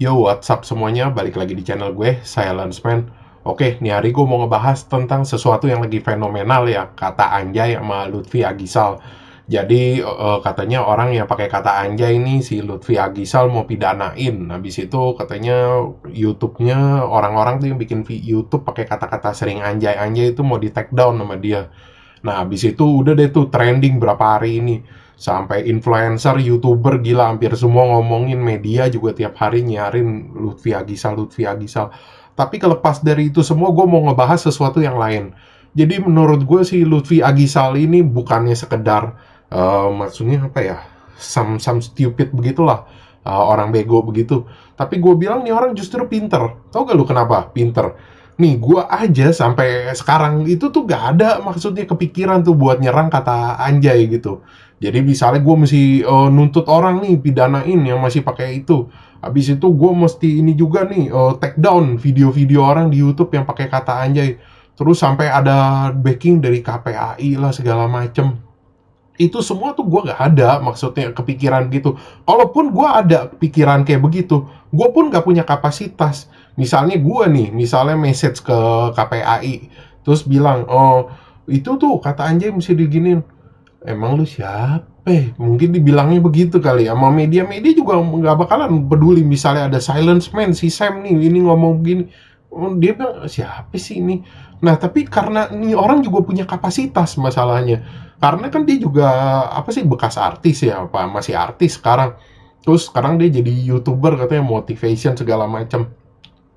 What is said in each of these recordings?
Yo, what's up semuanya? Balik lagi di channel gue, saya Lansman. Oke, nih hari gue mau ngebahas tentang sesuatu yang lagi fenomenal ya, kata anjay sama Lutfi Agisal. Jadi katanya orang yang pakai kata anjay ini si Lutfi Agisal mau pidanain. Habis itu katanya YouTube-nya orang-orang tuh yang bikin YouTube pakai kata-kata sering anjay-anjay itu mau di take down sama dia. Nah, habis itu udah deh tuh trending berapa hari ini. Sampai influencer, YouTuber gila hampir semua ngomongin, media juga tiap hari nyarin Lutfi Agisal, Lutfi Agisal. Tapi kelepas dari itu semua, gue mau ngebahas sesuatu yang lain. Jadi menurut gue si Lutfi Agisal ini bukannya sekedar maksudnya apa ya? Some stupid begitulah. Orang bego begitu. Tapi gue bilang nih orang justru pinter. Tau gak lu kenapa? Pinter. Nih, gua aja sampai sekarang itu tuh gak ada maksudnya kepikiran tuh buat nyerang kata anjay gitu. Jadi misalnya gua mesti nuntut orang nih, pidanain yang masih pakai itu. Habis itu gua mesti ini juga nih, take down video-video orang di YouTube yang pakai kata anjay. Terus sampai ada backing dari KPAI lah segala macem. Itu semua tuh gue gak ada maksudnya kepikiran gitu. Kalaupun gue ada pikiran kayak begitu, gue pun gak punya kapasitas. Misalnya gue nih, misalnya message ke KPAI, terus bilang, oh itu tuh kata anjay mesti diginin. Emang lu siapa? Mungkin dibilangnya begitu kali ya. Sama media-media juga nggak bakalan peduli. Misalnya ada silence man, si Sam nih, ini ngomong begini. Oh, dia bilang, siapa sih ini? Nah, tapi karena nih orang juga punya kapasitas masalahnya. Karena kan dia juga, apa sih, bekas artis ya, apa masih artis sekarang. Terus sekarang dia jadi YouTuber katanya motivation segala macam.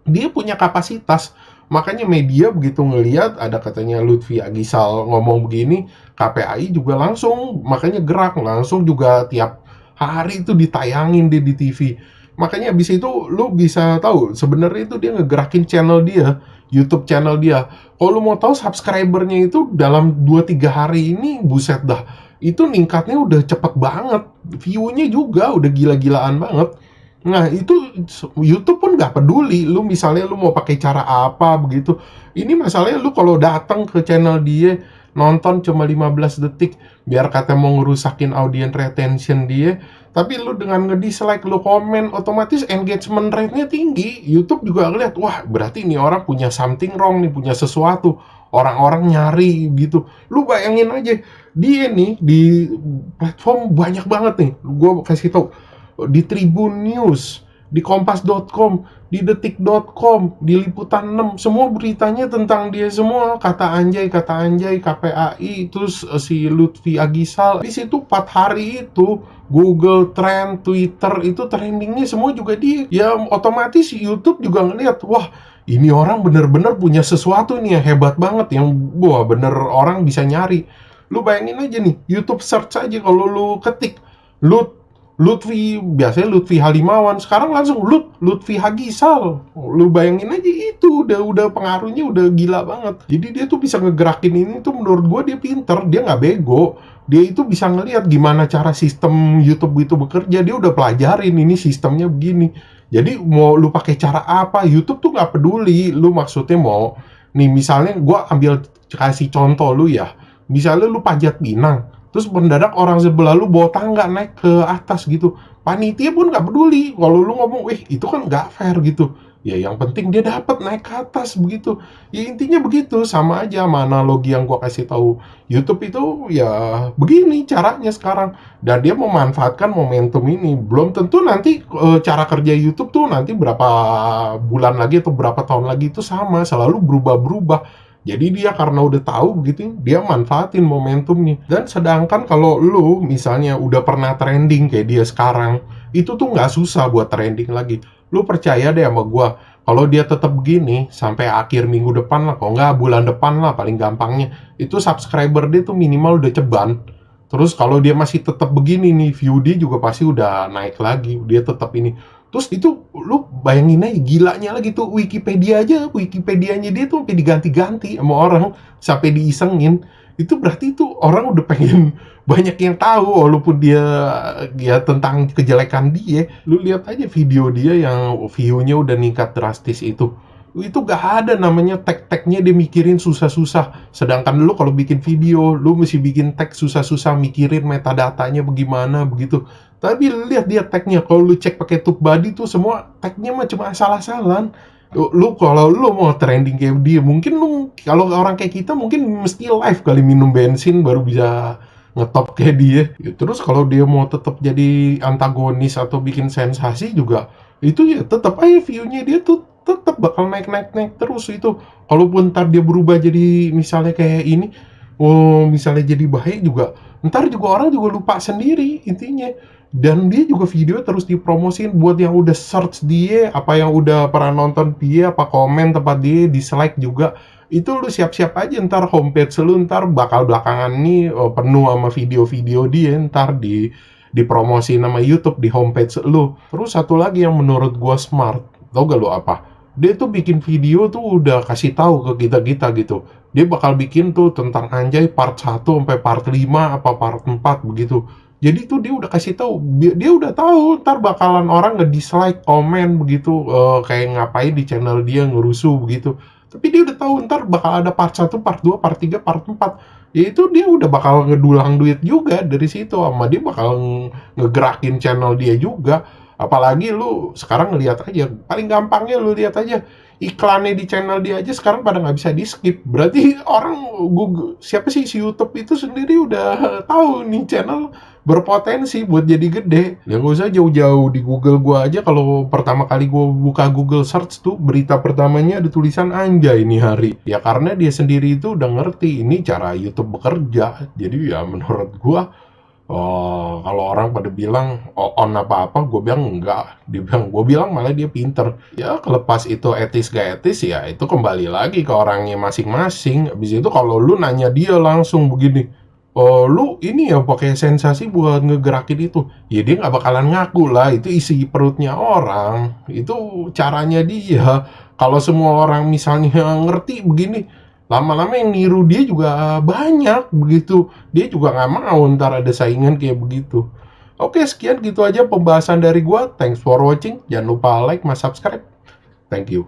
Dia punya kapasitas. Makanya media begitu ngelihat ada katanya Lutfi Agisal ngomong begini, KPAI juga langsung makanya gerak, langsung juga tiap hari itu ditayangin deh di TV. Makanya abis itu lu bisa tahu sebenarnya itu dia ngegerakin channel dia, YouTube channel dia. Kalau lu mau tahu subscribernya itu dalam 2-3 hari ini buset dah. Itu ningkatnya udah cepet banget. View-nya juga udah gila-gilaan banget. Nah, itu YouTube pun nggak peduli. Lu misalnya lu mau pakai cara apa begitu. Ini masalahnya lu kalau datang ke channel dia, nonton cuma 15 detik, biar kata mau ngerusakin audience retention dia, tapi lu dengan nge-dislike, lu komen, otomatis engagement rate-nya tinggi. YouTube juga ngeliat, wah berarti ini orang punya something wrong nih, punya sesuatu. Orang-orang nyari gitu. Lu bayangin aja, dia nih di platform banyak banget nih. Gue kasih tau, di Tribun News, di Kompas.com, di Detik.com, di Liputan 6, semua beritanya tentang dia semua, kata anjay, KPAI, terus si Lutfi Agisal. Di situ 4 hari itu Google Trend, Twitter itu trendingnya semua juga dia. Ya otomatis YouTube juga ngeliat, wah ini orang bener-bener punya sesuatu nih yang hebat banget, yang wah bener orang bisa nyari. Lu bayangin aja nih, YouTube search aja kalau lu ketik Lutfi, biasanya Lutfi Halimawan, sekarang langsung Lutfi Hagisal. Lu bayangin aja itu udah pengaruhnya udah gila banget. Jadi dia tuh bisa ngegerakin ini tuh menurut gua dia pinter, dia nggak bego. Dia itu bisa ngelihat gimana cara sistem YouTube itu bekerja, dia udah pelajarin ini sistemnya begini. Jadi mau lu pakai cara apa, YouTube tuh nggak peduli. Lu maksudnya mau, nih misalnya gua ambil kasih contoh lu ya. Misalnya lu panjat pinang, terus mendadak orang sebelah lu bawa tangga naik ke atas gitu. Panitia pun nggak peduli. Kalau lu ngomong, wih itu kan nggak fair gitu. Ya yang penting dia dapat naik ke atas begitu. Ya intinya begitu, sama aja sama analogi yang gua kasih tahu. YouTube itu ya begini caranya sekarang. Dan dia memanfaatkan momentum ini. Belum tentu nanti cara kerja YouTube tuh nanti berapa bulan lagi atau berapa tahun lagi itu sama. Selalu berubah-berubah. Jadi dia karena udah tahu begitu, dia manfaatin momentumnya. Dan sedangkan kalau lu misalnya udah pernah trending kayak dia sekarang, itu tuh nggak susah buat trending lagi. Lu percaya deh sama gua, kalau dia tetap begini sampai akhir minggu depan lah, kalau nggak bulan depan lah paling gampangnya, itu subscriber dia tuh minimal udah ceban. Terus kalau dia masih tetap begini nih, view dia juga pasti udah naik lagi, dia tetap ini. Terus itu lu bayangin aja gilanya lagi tuh Wikipedia aja, Wikipedianya dia tuh sampai diganti-ganti sama orang, sampai diisengin. Itu berarti itu orang udah pengen banyak yang tahu walaupun dia tentang kejelekan dia. Lu lihat aja video dia yang view-nya udah ningkat drastis itu. itu gak ada namanya tag-tagnya dia mikirin susah-susah. Sedangkan lu kalau bikin video, lu mesti bikin tag susah-susah, mikirin metadatanya bagaimana begitu. Tapi lihat dia tagnya, kalau lu cek pakai TubeBuddy tuh semua tagnya mah cuma asal-asalan. Lu kalau lu mau trending kayak dia, mungkin lu kalau orang kayak kita mungkin mesti live kali minum bensin baru bisa ngetop kayak dia. Ya, terus kalau dia mau tetap jadi antagonis atau bikin sensasi juga, itu ya tetap aja view-nya dia tuh tetap bakal naik terus itu. Kalaupun ntar dia berubah jadi misalnya kayak ini, oh misalnya jadi baik juga, ntar juga orang juga lupa sendiri intinya. Dan dia juga video terus dipromosin buat yang udah search dia, apa yang udah pernah nonton dia, apa komen tempat dia, dislike juga. Itu lu siap-siap aja ntar homepage lu ntar bakal belakangan nih penuh sama video-video dia ntar dipromosi nama YouTube di homepage lu. Terus satu lagi yang menurut gua smart, tau gak lu apa? Dia tuh bikin video tuh udah kasih tahu ke kita-kita gitu. Dia bakal bikin tuh tentang Anjay part 1 sampai part 5 apa part 4 begitu. Jadi tuh dia udah kasih tahu, dia udah tahu ntar bakalan orang nge-dislike, komen begitu, kayak ngapain di channel dia ngerusuh begitu. Tapi dia udah tahu ntar bakal ada part 1, part 2, part 3, part 4. Ya itu dia udah bakal ngedulang duit juga dari situ, sama dia bakal ngegerakin channel dia juga. Apalagi lu sekarang ngelihat aja, paling gampangnya lu lihat aja iklannya di channel dia aja sekarang pada nggak bisa di skip. Berarti orang Google, siapa sih si YouTube itu sendiri udah tahu nih channel berpotensi buat jadi gede. Ya nggak usah jauh-jauh di Google gua aja, kalau pertama kali gua buka Google Search tuh berita pertamanya ada tulisan Anjay ini hari. Ya karena dia sendiri itu udah ngerti ini cara YouTube bekerja. Jadi ya menurut gua, oh, kalau orang pada bilang on apa-apa, gue bilang enggak. Gue bilang malah dia pinter. Ya kelepas itu etis gak etis ya itu kembali lagi ke orangnya masing-masing. Habis itu kalau lu nanya dia langsung begini, oh lu ini ya pakai sensasi buat ngegerakin itu, ya dia nggak bakalan ngaku lah, itu isi perutnya orang, itu caranya dia. Kalau semua orang misalnya ngerti begini, lama-lama yang niru dia juga banyak begitu. Dia juga nggak mau ntar ada saingan kayak begitu. Oke, sekian gitu aja pembahasan dari gua. Thanks for watching. Jangan lupa like, subscribe. Thank you.